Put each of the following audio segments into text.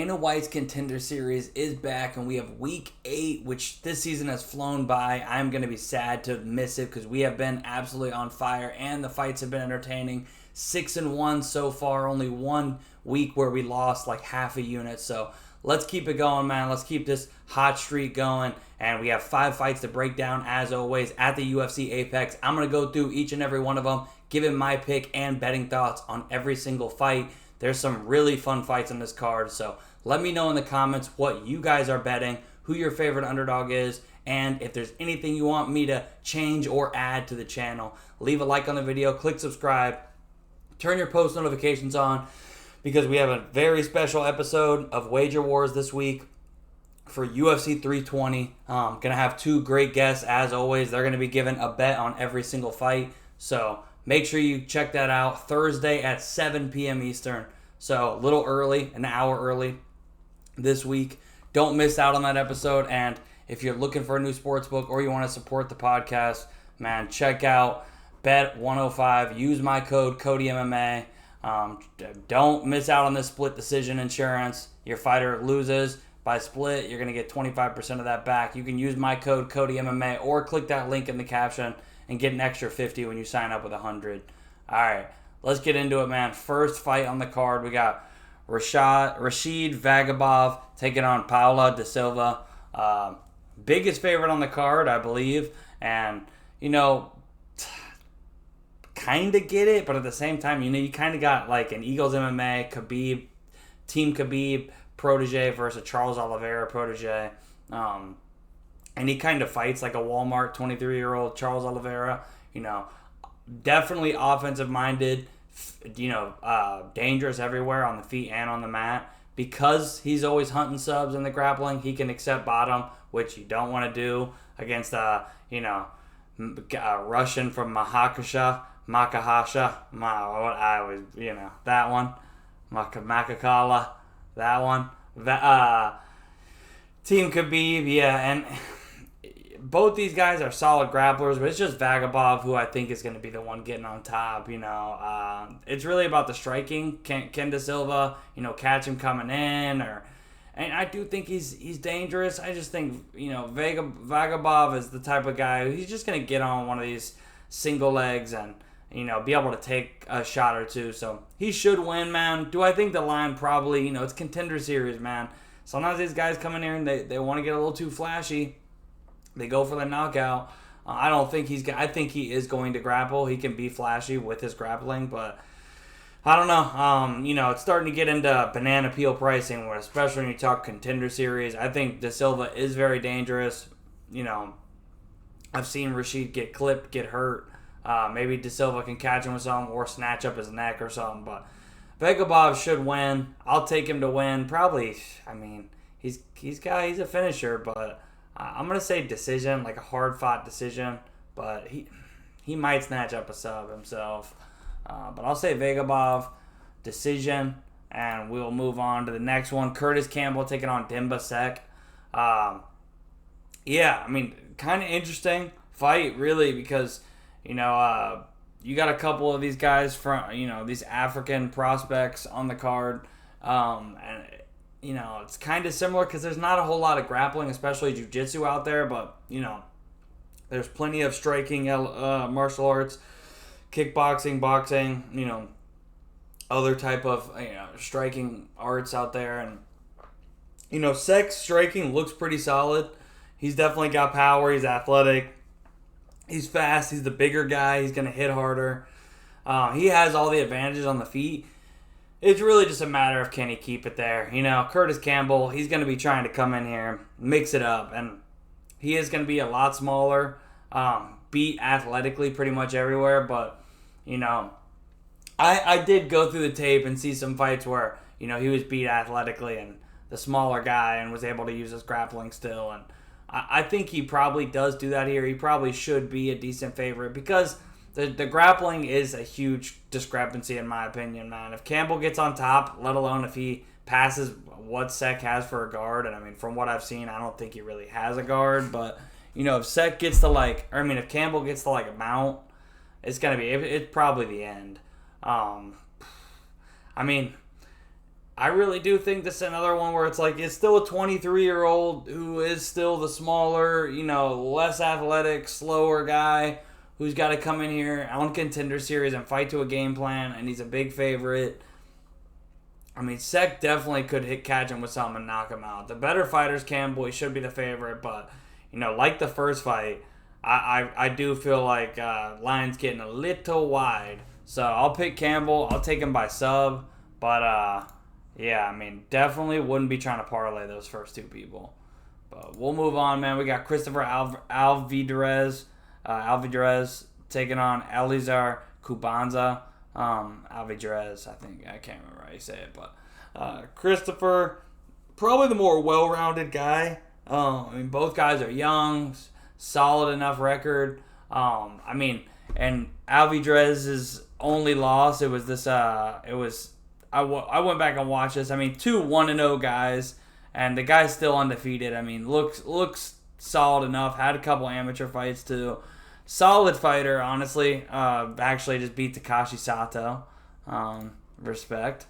Dana White's Contender Series is back, and we have Week 8, which this season has flown by. I'm going to be sad to miss it because we have been absolutely on fire, and the fights have been entertaining. 6-1 so far, only 1 week where we lost like half a unit. So let's keep it going, man. Let's keep this hot streak going. And we have 5 fights to break down, as always, at the UFC Apex. I'm going to go through each and every one of them, giving my pick and betting thoughts on every single fight. There's some really fun fights on this card, so let me know in the comments what you guys are betting, who your favorite underdog is, and if there's anything you want me to change or add to the channel. Leave a like on the video, click subscribe, turn your post notifications on, because we have a very special episode of Wager Wars this week for UFC 320. Gonna have 2 great guests, as always. They're gonna be giving a bet on every single fight, so make sure you check that out Thursday at 7 p.m. Eastern. So a little early, an hour early this week. Don't miss out on that episode. And if you're looking for a new sports book or you want to support the podcast, man, check out Bet105. Use my code CodyMMA. Don't miss out on this split decision insurance. Your fighter loses by split, you're going to get 25% of that back. You can use my code CodyMMA or click that link in the caption and get an extra 50 when you sign up with 100. All right, let's get into it, man. First fight on the card, we got Rashid Vagabov taking on Paula Da Silva. Biggest favorite on the card, I believe. And, kind of get it, but at the same time, you kind of got like an Eagles MMA, Team Khabib protege versus Charles Oliveira protege. And he kind of fights like a Walmart 23-year-old Charles Oliveira. Definitely offensive-minded, dangerous everywhere on the feet and on the mat. Because he's always hunting subs in the grappling, he can accept bottom, which you don't want to do against, Russian from Makahasha. That one. Makakala, that one. Team Khabib, yeah, and both these guys are solid grapplers, but it's just Vagabov who I think is going to be the one getting on top. It's really about the striking. Can Da Silva, catch him coming in, and I do think he's dangerous. I just think Vagabov is the type of guy who he's just going to get on one of these single legs and be able to take a shot or two. So he should win, man. Do I think the line probably? It's Contender Series, man. Sometimes these guys come in here and they want to get a little too flashy. They go for the knockout. I think he is going to grapple. He can be flashy with his grappling, but I don't know. It's starting to get into banana peel pricing, where especially when you talk Contender Series. I think Da Silva is very dangerous. I've seen Rashid get clipped, get hurt. Maybe Da Silva can catch him with something or snatch up his neck or something, but Vagabov should win. I'll take him to win. Probably, he's a finisher, but I'm going to say decision, like a hard-fought decision, but he might snatch up a sub himself. But I'll say Vagabov, decision, and we'll move on to the next one. Curtis Campbell taking on Dimba Sek. Kind of interesting fight, really, because, you got a couple of these guys from, these African prospects on the card. It's kind of similar because there's not a whole lot of grappling, especially jiu-jitsu out there. But, there's plenty of striking martial arts, kickboxing, boxing, other type of, striking arts out there. And, Sek's striking looks pretty solid. He's definitely got power. He's athletic. He's fast. He's the bigger guy. He's going to hit harder. He has all the advantages on the feet. It's really just a matter of can he keep it there. Curtis Campbell, he's going to be trying to come in here, mix it up. And he is going to be a lot smaller, beat athletically pretty much everywhere. But, I did go through the tape and see some fights where, he was beat athletically and the smaller guy and was able to use his grappling still. And I think he probably does do that here. He probably should be a decent favorite because the grappling is a huge discrepancy in my opinion, man. If Campbell gets on top, let alone if he passes what Sek has for a guard, and from what I've seen, I don't think he really has a guard, but if Sek gets to if Campbell gets to a mount, it's probably the end. I really do think this is another one where it's like it's still a 23-year-old who is still the smaller, less athletic, slower guy who's got to come in here on Contender Series and fight to a game plan, and he's a big favorite. I mean, Sek definitely could catch him with something and knock him out. The better fighters, Campbell, he should be the favorite, but, like the first fight, I do feel like line's getting a little wide. So I'll pick Campbell. I'll take him by sub, but, yeah, I mean, definitely wouldn't be trying to parlay those first two people. But we'll move on, man. We got Christopher Alvidrez taking on Elizar Cubanza. Alvidrez, I think. I can't remember how you say it. But Christopher, probably the more well-rounded guy. I mean, both guys are young, solid enough record. And Alvidrez's only loss, it was this, I went back and watched this. I mean, two 1-0 guys, and the guy's still undefeated. I mean, looks solid enough. Had a couple amateur fights too. Solid fighter, honestly. Actually, just beat Takashi Sato. Respect.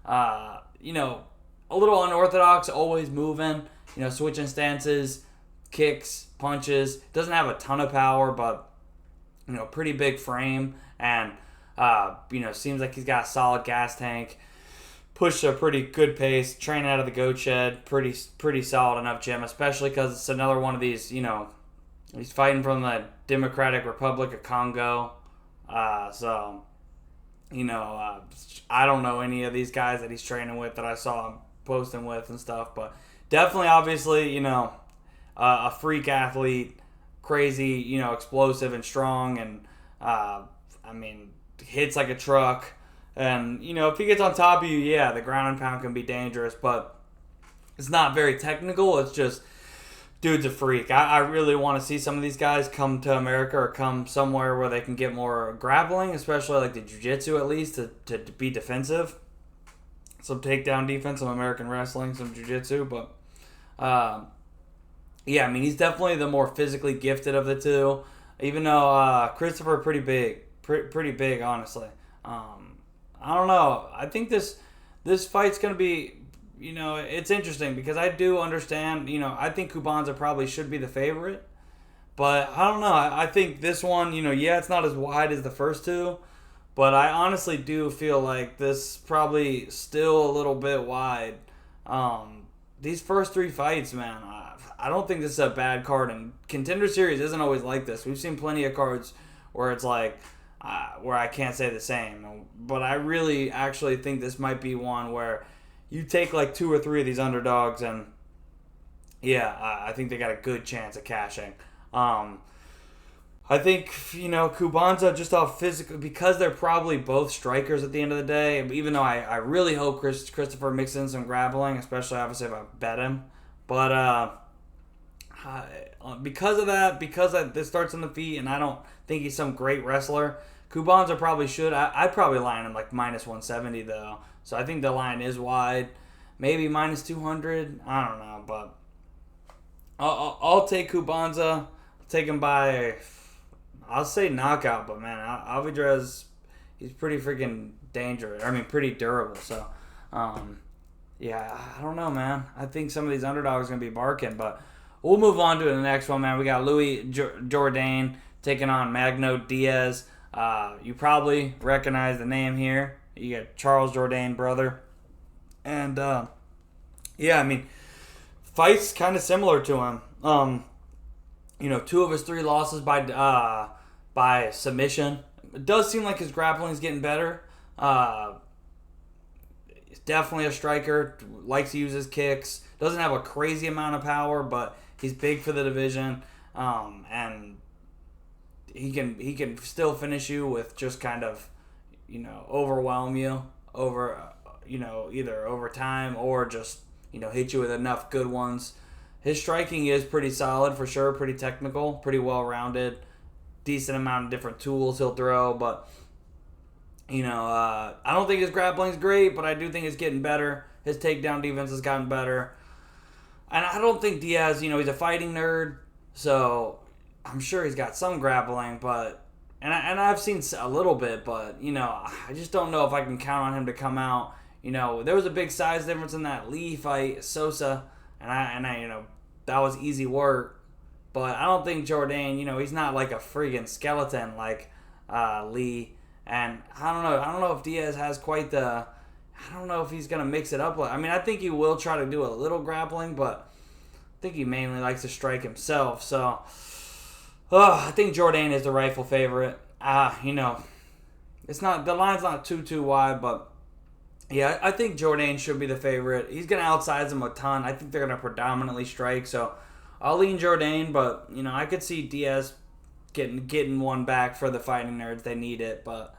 A little unorthodox, always moving. Switching stances, kicks, punches. Doesn't have a ton of power, but pretty big frame, and seems like he's got a solid gas tank. Pushed a pretty good pace, training out of the goat shed, pretty solid enough gym, especially because it's another one of these, he's fighting from the Democratic Republic of Congo. I don't know any of these guys that he's training with that I saw him posting with and stuff, but definitely, obviously, a freak athlete, crazy, explosive and strong, and, hits like a truck. And, if he gets on top of you, yeah, the ground and pound can be dangerous, but it's not very technical. It's just, dude's a freak. I really want to see some of these guys come to America or come somewhere where they can get more grappling, especially like the jiu-jitsu at least, to be defensive. Some takedown defense, some American wrestling, some jiu-jitsu, but, he's definitely the more physically gifted of the two, even though Christopher pretty big, honestly. I don't know. I think this fight's going to be, it's interesting because I do understand, I think Cubanza probably should be the favorite. But I don't know. I think this one, it's not as wide as the first two. But I honestly do feel like this probably still a little bit wide. These first three fights, man, I don't think this is a bad card. And Contender Series isn't always like this. We've seen plenty of cards where it's like, where I can't say the same. But I really actually think this might be one where you take like two or three of these underdogs and, I think they got a good chance of cashing. I think, Cubanza just off physical, because they're probably both strikers at the end of the day, even though I really hope Christopher mixes in some grappling, especially obviously if I bet him. But because of that, this starts on the feet, and I don't think he's some great wrestler, Cubanza probably should. I'd probably line him like minus 170 though. So I think the line is wide. Maybe minus 200. I don't know, but I'll take Cubanza. I'll take him by, I'll say knockout, but man, Alvidrez, he's pretty freaking dangerous. Pretty durable. So, I don't know, man. I think some of these underdogs are going to be barking, but we'll move on to the next one, man. We got Louis Jourdain taking on Magno Diaz. You probably recognize the name here. You got Charles Jourdain, brother. And, fight's kind of similar to him. Two of his three losses by submission. It does seem like his grappling is getting better. He's definitely a striker. Likes to use his kicks. Doesn't have a crazy amount of power, but he's big for the division. And he can still finish you with just kind of, overwhelm you over, either over time or just, hit you with enough good ones. His striking is pretty solid for sure, pretty technical, pretty well-rounded, decent amount of different tools he'll throw, but, I don't think his grappling's great, but I do think it's getting better. His takedown defense has gotten better. And I don't think Diaz, he's a fighting nerd, so I'm sure he's got some grappling, but, and I've seen a little bit, but, I just don't know if I can count on him to come out, There was a big size difference in that Lee fight, Sosa, and I, that was easy work. But I don't think Jourdain, he's not like a friggin' skeleton like Lee. And I don't know. I don't know if Diaz has quite the. I don't know if he's gonna mix it up. I think he will try to do a little grappling, but I think he mainly likes to strike himself. So, I think Jourdain is the rightful favorite. It's not, the line's not too wide, but yeah, I think Jourdain should be the favorite. He's gonna outsize him a ton. I think they're gonna predominantly strike. So I'll lean Jourdain, but I could see Diaz getting one back for the fighting nerds. They need it, but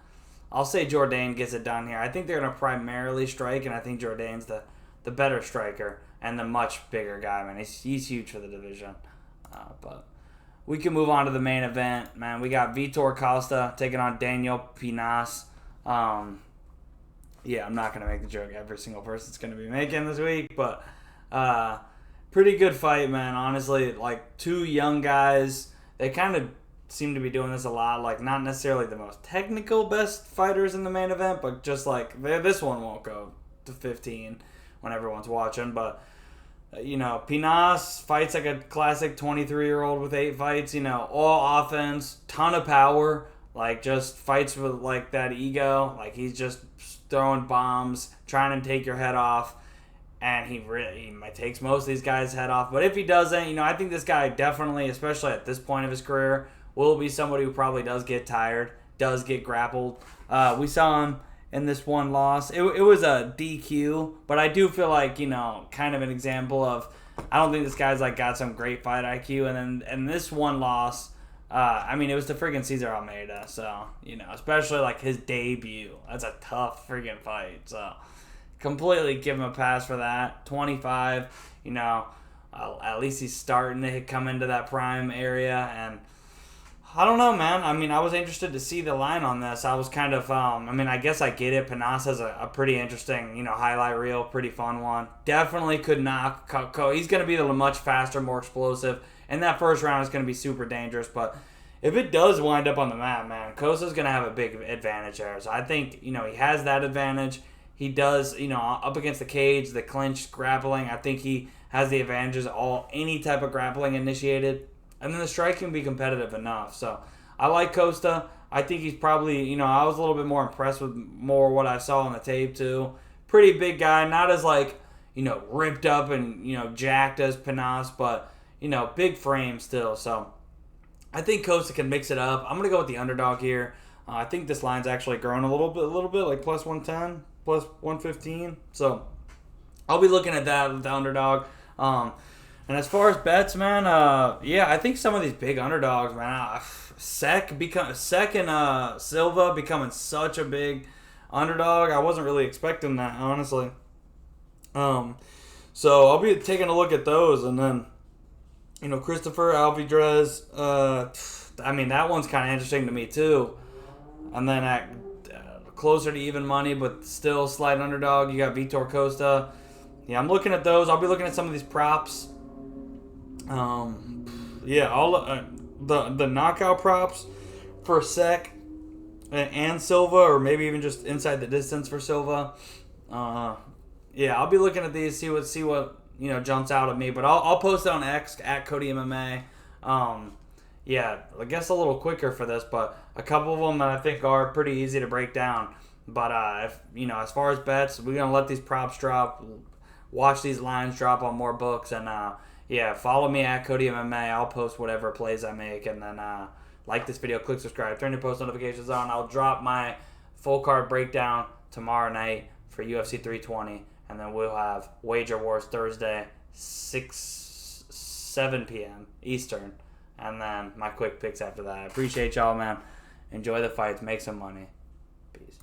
I'll say Jourdain gets it done here. I think they're going to primarily strike, and I think Jourdain's the better striker and the much bigger guy, man. He's huge for the division. But we can move on to the main event, man. We got Vitor Costa taking on Daniel Pinas. Yeah, I'm not going to make the joke every single person's going to be making this week, but pretty good fight, man. Honestly, like two young guys. They kind of seem to be doing this a lot, like not necessarily the most technical best fighters in the main event, but just like this one won't go to 15 when everyone's watching. But Pinas fights like a classic 23-year-old with 8 fights, all offense, ton of power, like just fights with like that ego, like he's just throwing bombs, trying to take your head off. And he takes most of these guys' head off. But if he doesn't, I think this guy definitely, especially at this point of his career, will be somebody who probably does get tired, does get grappled. We saw him in this one loss. It was a DQ, but I do feel like, kind of an example of, I don't think this guy's like got some great fight IQ. And this one loss, it was to friggin' Cesar Almeida. So, especially like his debut. That's a tough friggin' fight. So, completely give him a pass for that. 25, at least he's starting to come into that prime area. And I don't know, man. I was interested to see the line on this. I was kind of, I guess I get it. Pinas has a pretty interesting, highlight reel, pretty fun one. Definitely could knock. He's going to be much faster, more explosive. And that first round is going to be super dangerous. But if it does wind up on the map, man, Costa's going to have a big advantage there. So I think, he has that advantage. He does, up against the cage, the clinch, grappling. I think he has the advantages any type of grappling initiated. And then the strike can be competitive enough. So I like Costa. I think he's probably, I was a little bit more impressed with more what I saw on the tape too. Pretty big guy, not as like, ripped up and, jacked as Pinas, but, big frame still. So I think Costa can mix it up. I'm going to go with the underdog here. I think this line's actually grown a little bit, like plus 110, plus 115. So I'll be looking at that with the underdog. And as far as bets, man, I think some of these big underdogs, man, Sek and Silva becoming such a big underdog. I wasn't really expecting that, honestly. So I'll be taking a look at those, and then, Christopher Alvidrez. That one's kind of interesting to me too. And then at closer to even money, but still slight underdog, you got Vitor Costa. Yeah, I'm looking at those. I'll be looking at some of these props. All the knockout props for Sek and Silva, or maybe even just inside the distance for Silva. I'll be looking at these, see what jumps out at me. But I'll post it on X at Cody MMA. I guess a little quicker for this, but a couple of them that I think are pretty easy to break down. But as far as bets, we're gonna let these props drop, watch these lines drop on more books, and follow me at Cody MMA. I'll post whatever plays I make, and then like this video, click subscribe, turn your post notifications on. I'll drop my full card breakdown tomorrow night for UFC 320, and then we'll have Wager Wars Thursday, 7 p.m. Eastern, and then my quick picks after that. I appreciate y'all, man. Enjoy the fights, make some money. Peace.